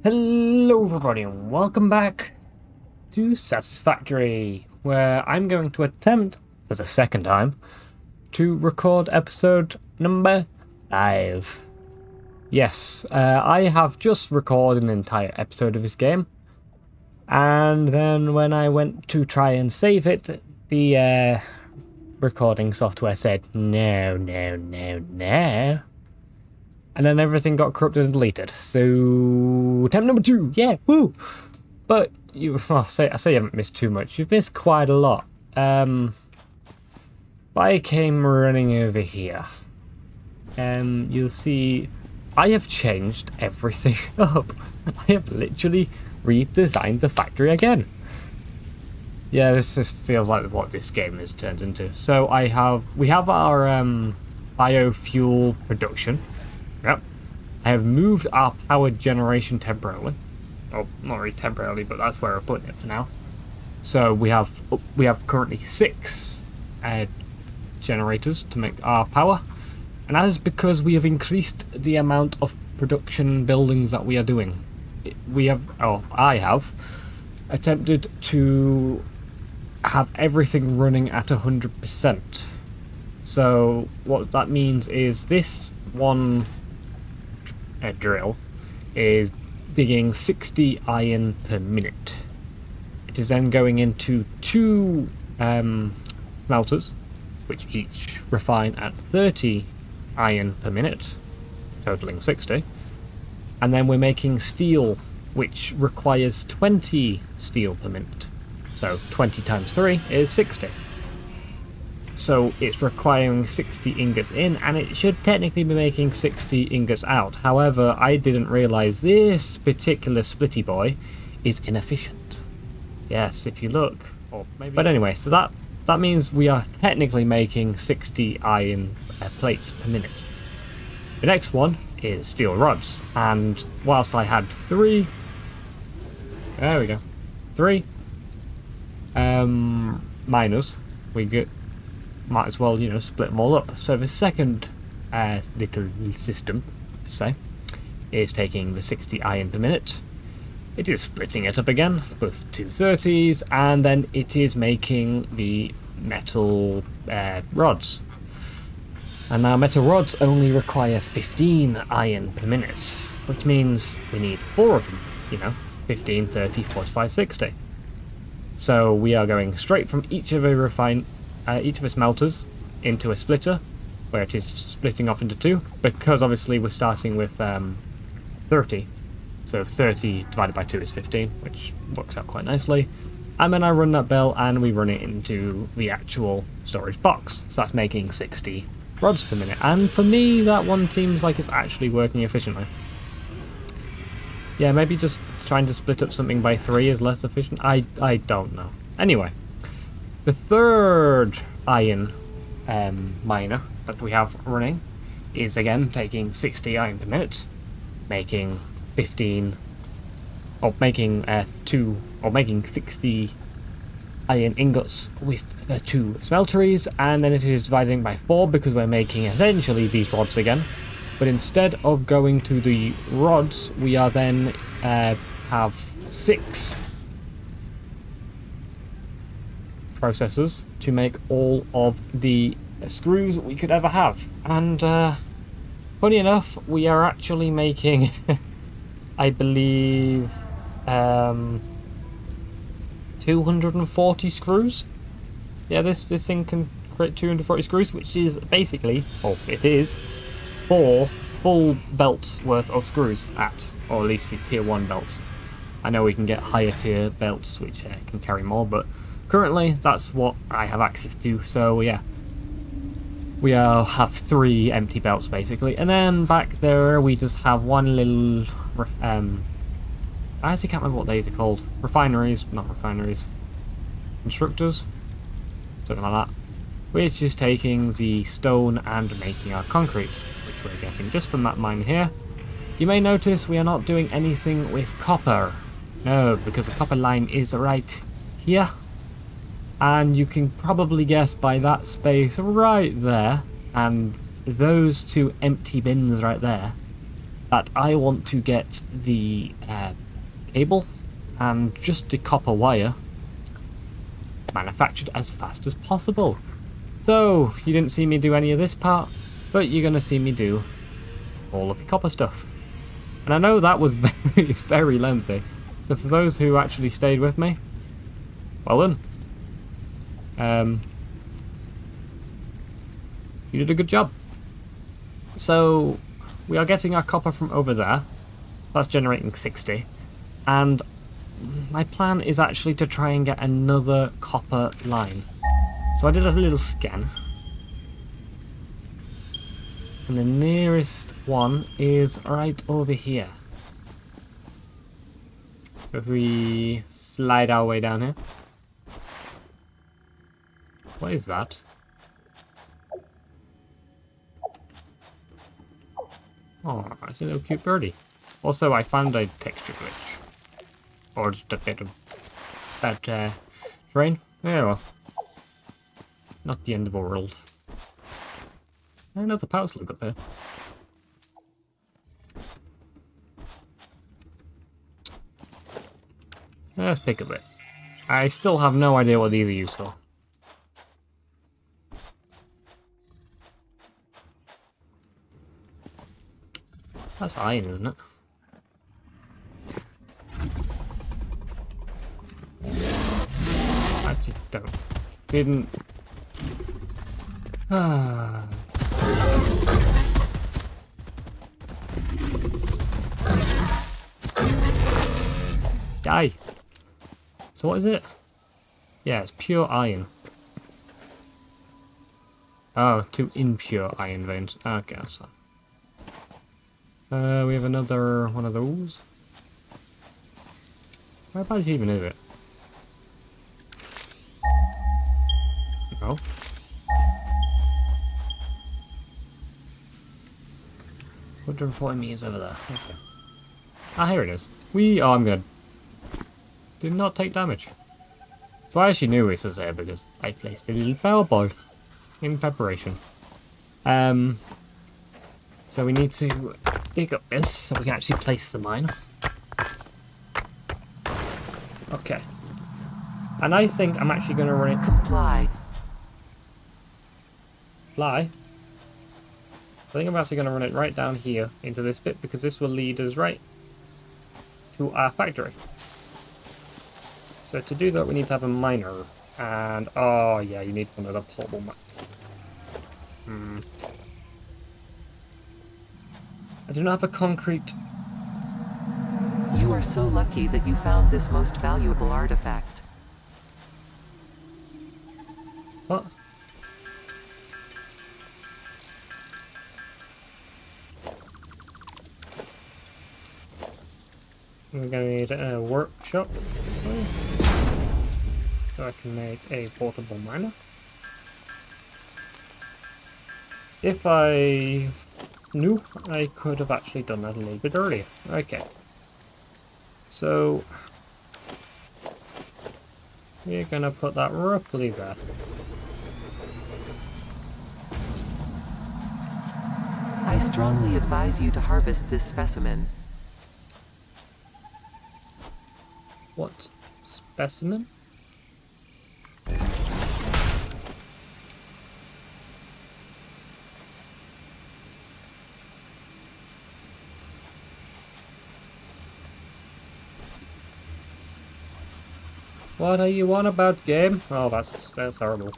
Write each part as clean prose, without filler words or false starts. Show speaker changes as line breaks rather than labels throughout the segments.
Hello everybody and welcome back to Satisfactory, where I'm going to attempt, for the second time, to record episode number 5. Yes, I have just recorded an entire episode of this game, and then when I went to try and save it, the recording software said, no, and then everything got corrupted and deleted. So, attempt number 2, yeah, woo! But I say you haven't missed too much. You've missed quite a lot. I came running over here. You'll see I have changed everything up. I have literally redesigned the factory again. Yeah, this feels like what this game has turned into. So we have our biofuel production. Yep. I have moved our power generation temporarily. Oh, not really temporarily, but that's where we're putting it for now. So we have currently 6 generators to make our power, and that is because we have increased the amount of production buildings that we are doing. I have attempted to have everything running at 100%. So what that means is this one drill is digging 60 iron per minute. It is then going into 2 smelters, which each refine at 30 iron per minute, totaling 60. And then we're making steel, which requires 20 steel per minute. So 20 times 3 is 60. So it's requiring 60 ingots in, and it should technically be making 60 ingots out. However, I didn't realise this particular splitty boy is inefficient. Yes, if you look. Or maybe. But anyway, so that means we are technically making 60 iron plates per minute. The next one is steel rods, and whilst I had 3... There we go. 3 miners, might as well, split them all up. So the second little system, say, is taking the 60 iron per minute. It is splitting it up again with 2 30s, and then it is making the metal rods. And now metal rods only require 15 iron per minute, which means we need 4 of them, 15, 30, 45, 60. So we are going straight from each of the smelters into a splitter, where it is splitting off into 2, because obviously we're starting with 30. So 30 divided by 2 is 15, which works out quite nicely. And then I run that bell and we run it into the actual storage box. So that's making 60 rods per minute. And for me, that one seems like it's actually working efficiently. Yeah, maybe just trying to split up something by 3 is less efficient. I don't know. Anyway, the third iron miner that we have running is again taking 60 iron per minute, making 15, or making 60 iron ingots with the 2 smelteries, and then it is dividing by 4 because we're making essentially these rods again. But instead of going to the rods, we are then have 6 processors to make all of the screws we could ever have. And funny enough, we are actually making I believe 240 screws. Yeah, this thing can create 240 screws, which is basically, it is 4 full belts worth of screws or at least tier 1 belts. I know we can get higher tier belts which can carry more, but currently that's what I have access to. So yeah, we have 3 empty belts basically, and then back there we just have one little I actually can't remember what these are called. Not refineries. Constructors? Something like that. Which is taking the stone and making our concrete, which we're getting just from that mine here. You may notice we are not doing anything with copper. No, because the copper line is right here. And you can probably guess by that space right there, and those 2 empty bins right there, that I want to get the cable and just the copper wire manufactured as fast as possible. So you didn't see me do any of this part, but you're going to see me do all of the copper stuff. And I know that was very, very lengthy. So for those who actually stayed with me, well done. You did a good job. So we are getting our copper from over there. That's generating 60. And my plan is actually to try and get another copper line. So I did a little scan. And the nearest one is right over here. So if we slide our way down here. What is that? Oh, it's a little cute birdie. Also, I found a texture glitch. Or just a bit of bad terrain. Yeah, well. Not the end of the world. Another power slug up there. Let's pick a bit. I still have no idea what these are used for. That's iron, isn't it? Actually, don't. Didn't. Ah. Die. So what is it? Yeah, it's pure iron. Oh, 2 impure iron veins. Okay, that's fine. We have another one of those. Whereabouts even is it? No. 140 meters over there. Okay. Ah, here it is. Oh, I'm good. Did not take damage. So I actually knew this was there because I placed a little fireball in preparation. So we need to dig up this so we can actually place the mine. Okay. And I think I'm actually going to run it...
Comply.
Fly? I think I'm actually going to run it right down here into this bit because this will lead us right to our factory. So to do that we need to have a miner. And, oh yeah, you need one of the portable miners. I do not have a concrete.
You are so lucky that you found this most valuable artifact.
What? We're going to need a workshop so I can make a portable miner. If I knew, I could have actually done that a little bit earlier. Okay. So we're going to put that roughly there.
I strongly advise you to harvest this specimen.
What specimen? What are you on about, game? Oh, that's horrible.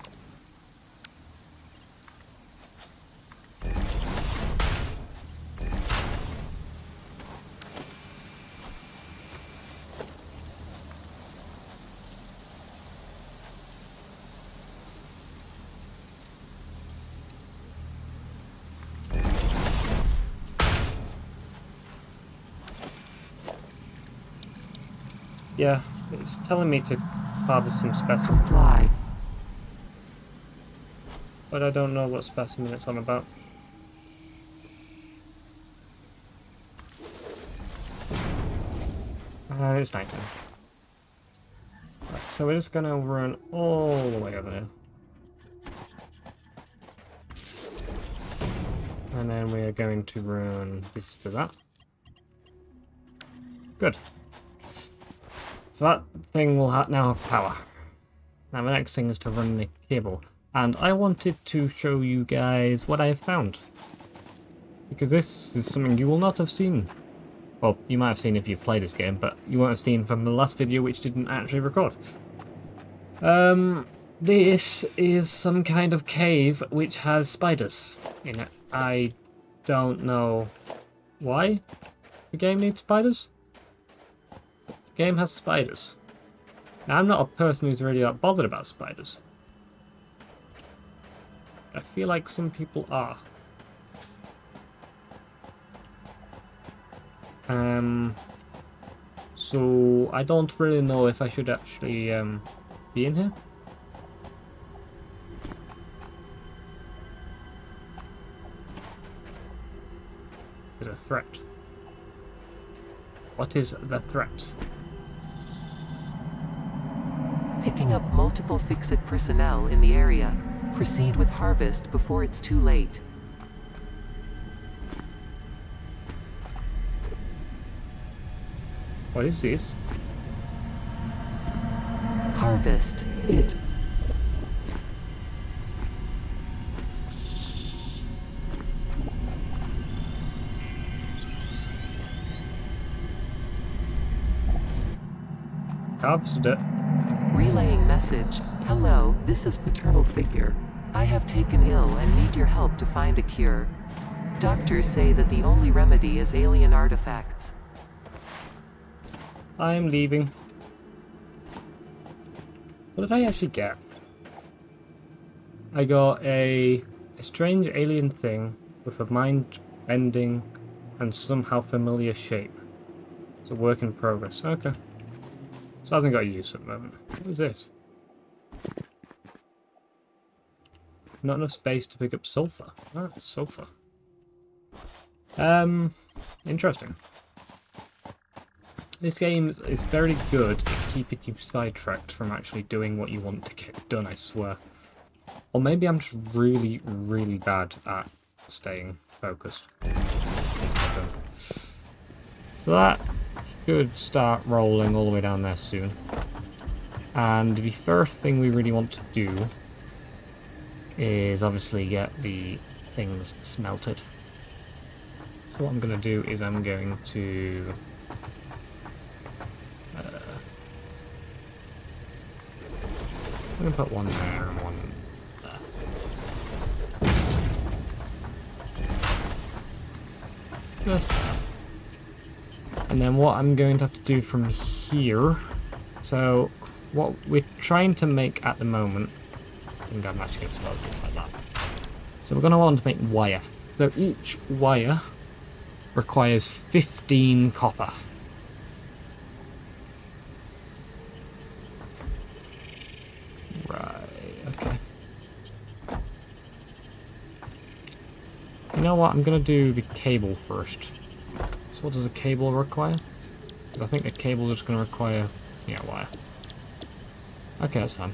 Yeah, it's telling me to harvest some specimen.
Comply.
But I don't know what specimen it's on about. It's nighttime. Right, so we're just gonna run all the way over here. And then we're going to run this to that. Good. So that thing will now have power. Now the next thing is to run the cable. And I wanted to show you guys what I have found. Because this is something you will not have seen. Well, you might have seen if you've played this game, but you won't have seen from the last video, which didn't actually record. This is some kind of cave which has spiders in it. I don't know why the game needs spiders. The game has spiders. Now, I'm not a person who's really that bothered about spiders. I feel like some people are. So I don't really know if I should actually be in here. There's a threat. What is the threat?
Picking up multiple Fix-It personnel in the area. Proceed with harvest before it's too late.
What is this?
Harvest it.
Harvested it.
Relaying message. Hello, this is paternal figure. I have taken ill and need your help to find a cure. Doctors say that the only remedy is alien artifacts.
I'm leaving. What did I actually get? I got a strange alien thing with a mind-bending and somehow familiar shape. It's a work in progress. Okay. So it hasn't got use at the moment. What is this? Not enough space to pick up sulfur. Ah, sulfur. Interesting. This game is very good at keeping you sidetracked from actually doing what you want to get done, I swear. Or maybe I'm just really, really bad at staying focused. So that should start rolling all the way down there soon. And the first thing we really want to do is obviously get the things smelted. So what I'm going to do is I'm going to I'm going to put one there and one there. Just there. And then what I'm going to have to do from here, so what we're trying to make at the moment, I think I'm actually going to load this like that. So we're going to want to make wire. So each wire requires 15 copper. You know what, I'm going to do the cable first. So what does a cable require? Because I think a cable is just going to require, yeah, wire. Okay, that's fine.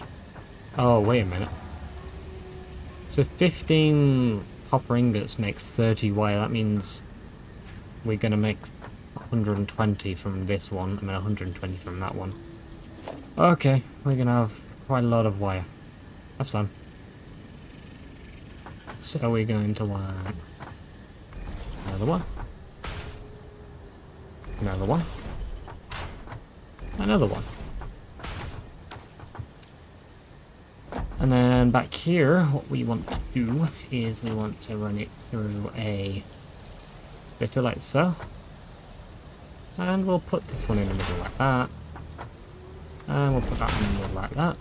Oh, wait a minute. So 15 copper ingots makes 30 wire. That means we're going to make 120 from this one, and then 120 from that one. Okay, we're going to have quite a lot of wire. That's fine. So we're going to want another one, another one, another one. And then back here, what we want to do is we want to run it through a bit like so. And we'll put this one in the middle like that. And we'll put that one in the middle like that.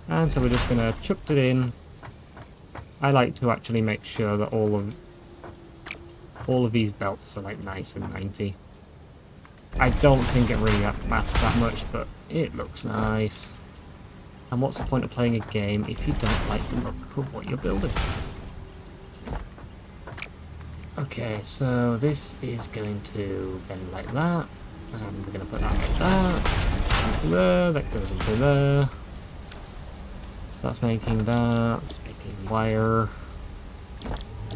And so we're just going to chuck it in. I like to actually make sure that all of these belts are like nice and 90. I don't think it really matters that much, but it looks nice. And what's the point of playing a game if you don't like the look of what you're building? Okay, so this is going to bend like that, and we're going to put that like that. Into there, that goes into there. So that's making that, it's making wire,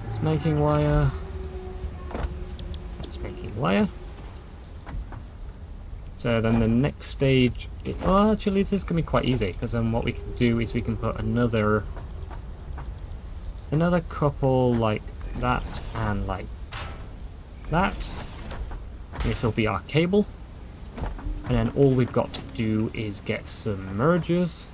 it's making wire, it's making wire. So then the next stage, well, actually this is going to be quite easy, because then what we can do is we can put another couple like that and like that. This will be our cable, and then all we've got to do is get some mergers.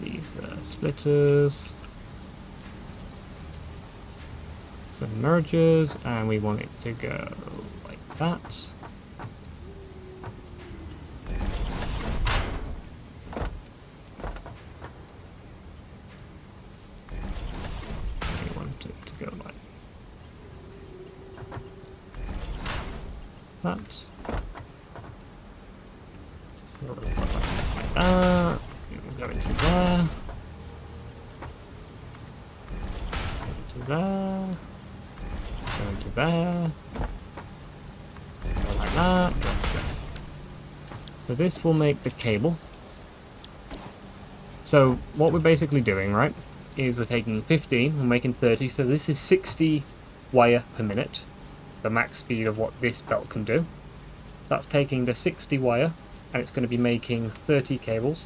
These splitters. Some mergers, and we want it to go like that. We want it to go like that. So we'll put like that. We'll go into there. Go into there. Go into there. Go like that. Go into there. So this will make the cable. So what we're basically doing, right, is we're taking 15, we're making 30, so this is 60 wire per minute, the max speed of what this belt can do. So that's taking the 60 wire, and it's going to be making 30 cables.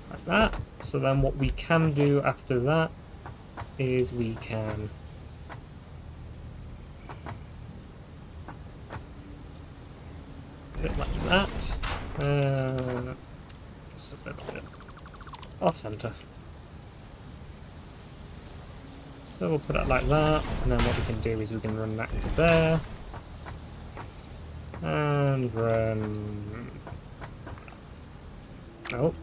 Like that. So then what we can do after that is we can put it like that. It's a little bit off center. So we'll put it like that, and then what we can do is we can run that into there. And run... Nope.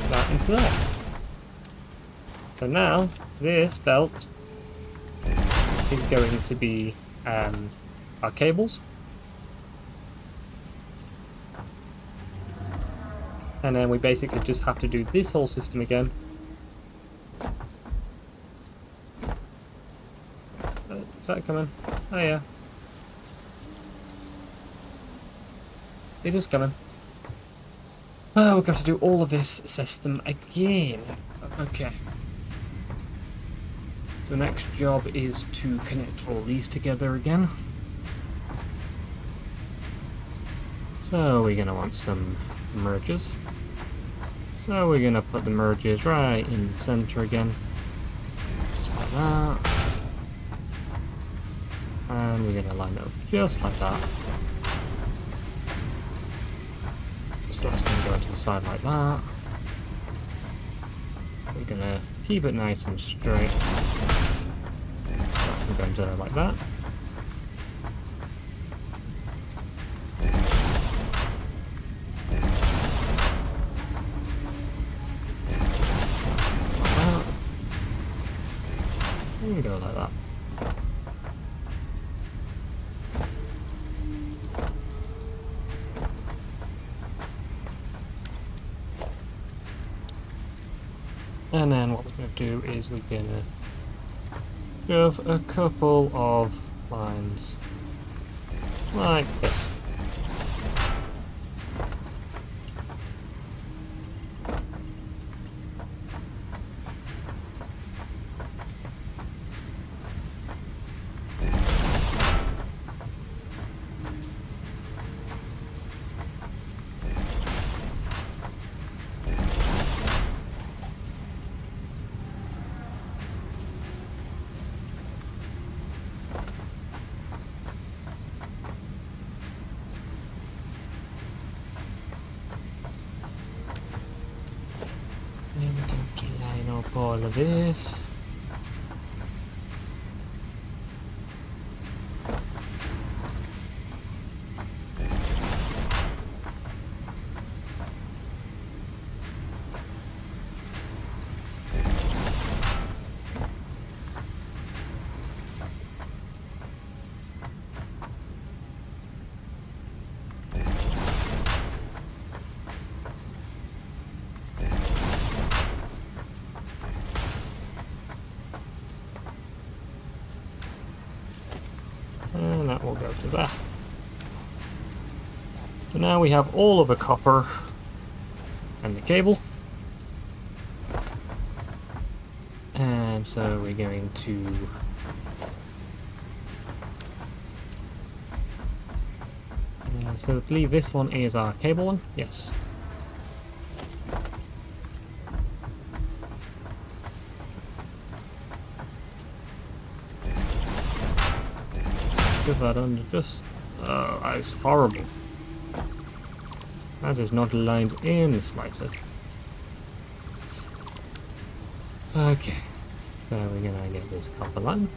That into there. So now, this belt is going to be our cables. And then we basically just have to do this whole system again. Is that coming? Oh yeah. It is coming. Oh, we're going to do all of this system again. Okay. So next job is to connect all these together again. So we're going to want some merges. So we're going to put the merges right in the center again. Just like that. And we're going to line up just like that. So that's going to go into the side like that. We're going to keep it nice and straight. We're going to like that. And go like that. And then what we're going to do is we're going to shove a couple of lines like this. Then we're going to line up all of this. And that will go to that. So now we have all of the copper and the cable. And so we're going to so I believe this one is our cable one. Yes. Shove that under just... that is horrible. That is not aligned in the slightest. Okay. So we're gonna get this copper line.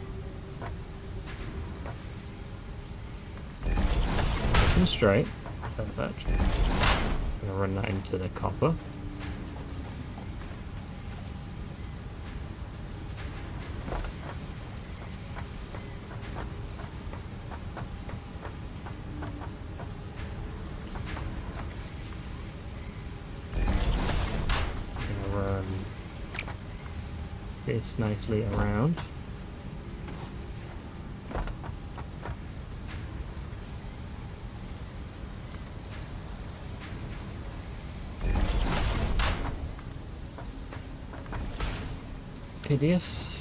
Nice and straight. Perfect. I'm gonna run that into the copper. This nicely around. Hideous.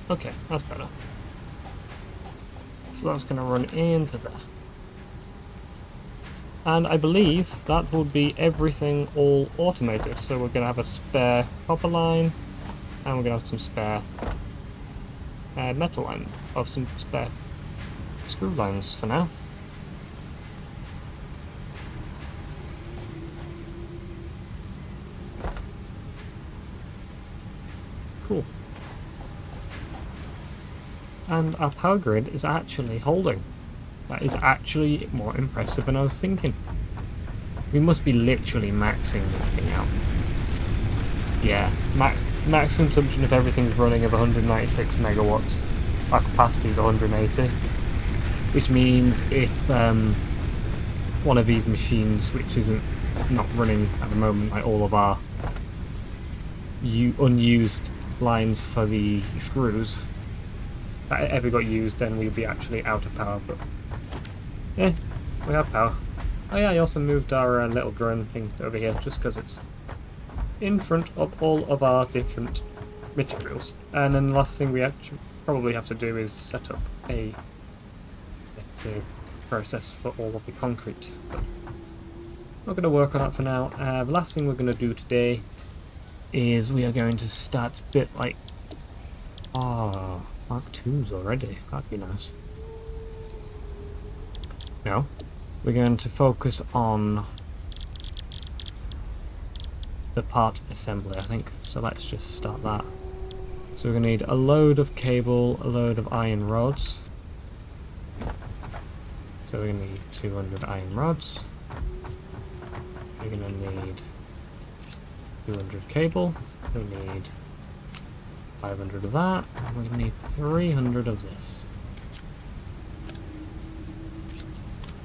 Okay, that's better. So that's going to run into there. And I believe that would be everything all automated. So we're going to have a spare copper line, and we're going to have some spare metal line, or some spare screw lines for now. Cool. And our power grid is actually holding. That is actually more impressive than I was thinking. We must be literally maxing this thing out. Yeah, max consumption if everything's running is 196 megawatts. Our capacity is 180. Which means if one of these machines, which isn't not running at the moment, like all of our unused lines for the screws, that ever got used, then we'd be actually out of power, but yeah, we have power. Oh yeah, I also moved our little drone thing over here just because it's in front of all of our different materials. And then the last thing we actually probably have to do is set up a process for all of the concrete. But we're going to work on that for now. The last thing we're going to do today is we are going to start a bit like... Oh, Mark 2s already. That'd be nice. No, we're going to focus on the part assembly, I think. So let's just start that. So we're going to need a load of cable, a load of iron rods. So we're going to need 200 iron rods. We're going to need 200 cable. We need 500 of that, and we need 300 of this.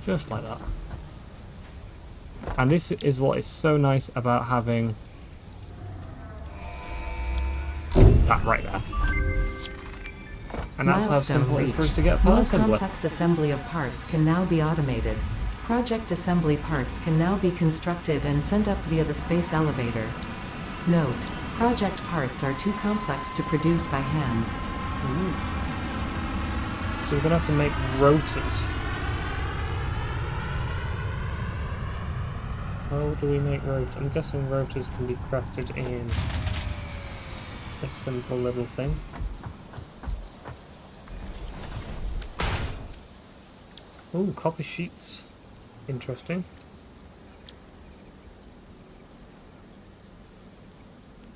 Just like that. And this is what is so nice about having that right there. And that's how simple it is for us to get a part assembly.
More complex assembly of parts can now be automated. Project assembly parts can now be constructed and sent up via the space elevator. Note: project parts are too complex to produce by hand.
Ooh. So we're going to have to make rotors. How do we make rotors? I'm guessing rotors can be crafted in a simple little thing. Ooh, copper sheets. Interesting.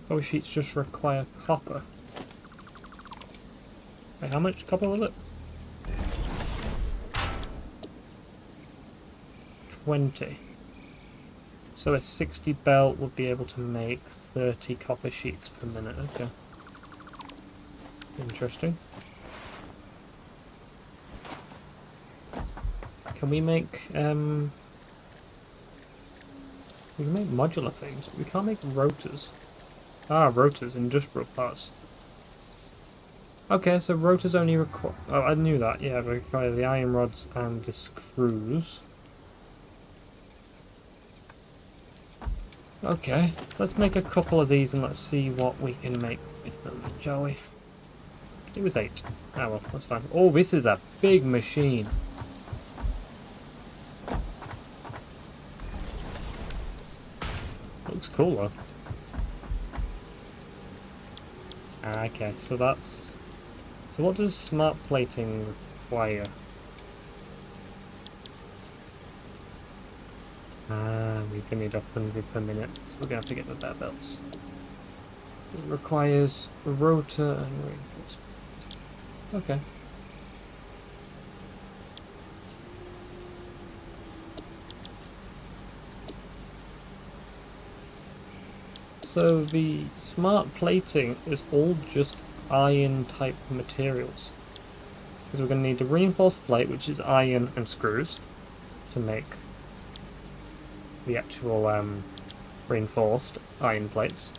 Copper sheets just require copper. Wait, how much copper was it? 20. So a 60 belt would be able to make 30 copper sheets per minute. Okay. Interesting. can we make we can make modular things, but we can't make rotors. Ah, rotors, industrial parts. Okay, so rotors only require... Oh, I knew that. Yeah, they require the iron rods and the screws. Okay, let's make a couple of these and let's see what we can make with them, shall we? It was 8. Ah well, that's fine. Oh, this is a big machine. Looks cool though. Okay, so that's... So what does smart plating require? We're going to need 100 per minute, so we're going to have to get the bare belts. It requires a rotor and reinforcement. Okay. So the smart plating is all just iron type materials. Because we're going to need a reinforced plate, which is iron and screws, to make the actual reinforced iron plates.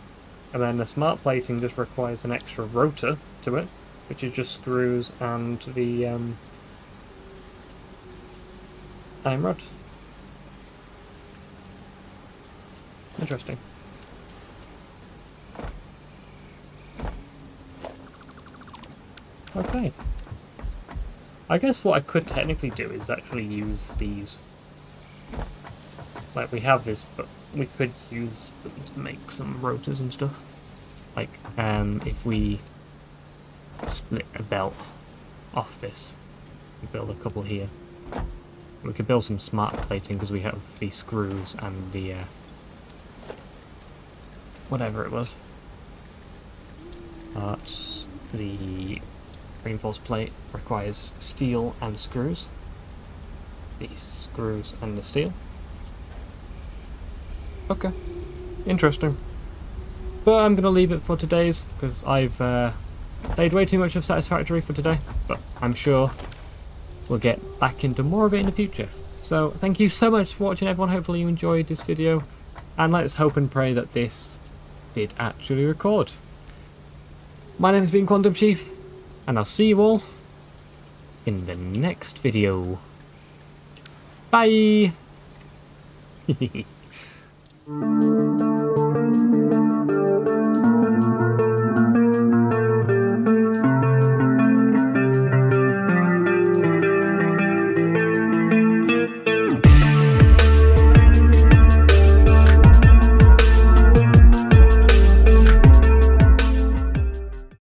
And then the smart plating just requires an extra rotor to it, which is just screws and the iron rod. Interesting. Okay. I guess what I could technically do is actually use these. Like, we have this, but we could use them to make some rotors and stuff. Like, if we split a belt off this, we build a couple here. We could build some smart plating because we have the screws and the whatever it was. The reinforced plate requires steel and screws. These screws and the steel. Okay, interesting. But I'm going to leave it for today's, because I've played way too much of Satisfactory for today, but I'm sure we'll get back into more of it in the future. So thank you so much for watching, everyone. Hopefully you enjoyed this video, and let's hope and pray that this did actually record. My name has been Quantum Chief, and I'll see you all in the next video. Bye!